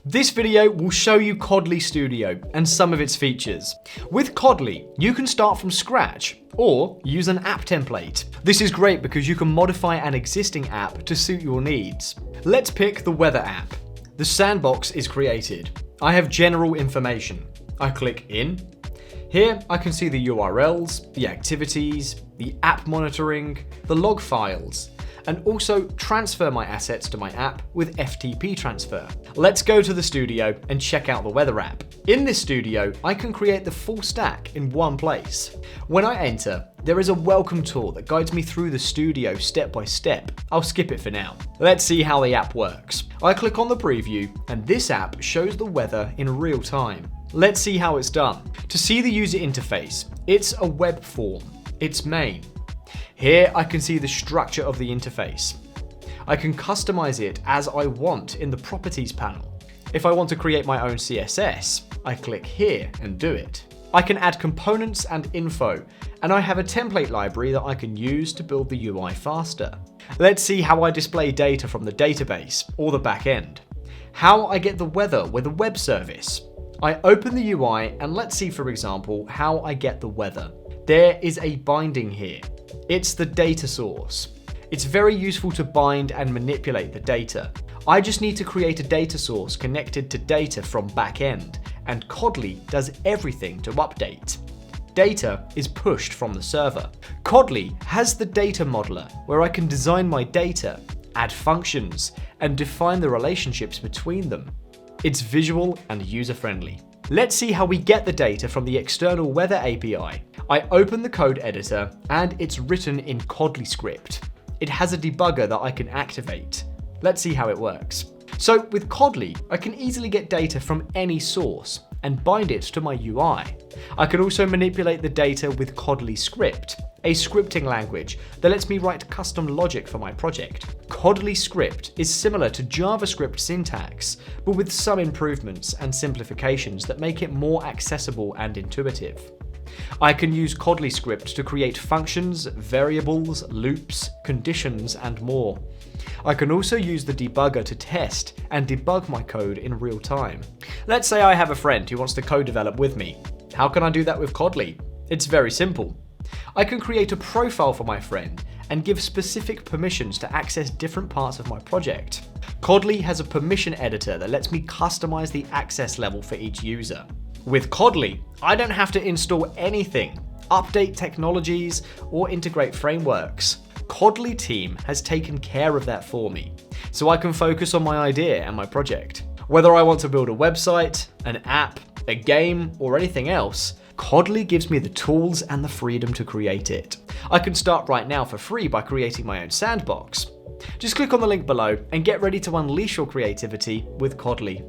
This video will show you Qodly Studio and some of its features. With Qodly, you can start from scratch or use an app template. This is great because you can modify an existing app to suit your needs. Let's pick the weather app. The sandbox is created. I have general information. I click in. Here I can see the URLs, the activities, the app monitoring, the log files, and also transfer my assets to my app with FTP transfer. Let's go to the studio and check out the weather app. In this studio, I can create the full stack in one place. When I enter, there is a welcome tour that guides me through the studio step by step. I'll skip it for now. Let's see how the app works. I click on the preview, and this app shows the weather in real time. Let's see how it's done. To see the user interface, it's a web form. It's main. Here I can see the structure of the interface. I can customize it as I want in the properties panel. If I want to create my own CSS, I click here and do it. I can add components and info, and I have a template library that I can use to build the UI faster. Let's see how I display data from the database or the back end. How I get the weather with a web service. I open the UI and let's see, for example, how I get the weather. There is a binding here. It's the data source. It's very useful to bind and manipulate the data. I just need to create a data source connected to data from backend, and Qodly does everything to update. Data is pushed from the server. Qodly has the data modeler where I can design my data, add functions, and define the relationships between them. It's visual and user-friendly. Let's see how we get the data from the external weather API. I open the code editor and it's written in Qodly script. It has a debugger that I can activate. Let's see how it works. So with Qodly, I can easily get data from any source and bind it to my UI. I can also manipulate the data with Qodly script, a scripting language that lets me write custom logic for my project. Qodly script is similar to JavaScript syntax, but with some improvements and simplifications that make it more accessible and intuitive. I can use Qodly script to create functions, variables, loops, conditions, and more. I can also use the debugger to test and debug my code in real time. Let's say I have a friend who wants to co-develop with me. How can I do that with Qodly? It's very simple. I can create a profile for my friend and give specific permissions to access different parts of my project. Qodly has a permission editor that lets me customize the access level for each user. With Qodly, I don't have to install anything, update technologies, or integrate frameworks. Qodly team has taken care of that for me, so I can focus on my idea and my project. Whether I want to build a website, an app, a game, or anything else, Qodly gives me the tools and the freedom to create it. I can start right now for free by creating my own sandbox. Just click on the link below and get ready to unleash your creativity with Qodly.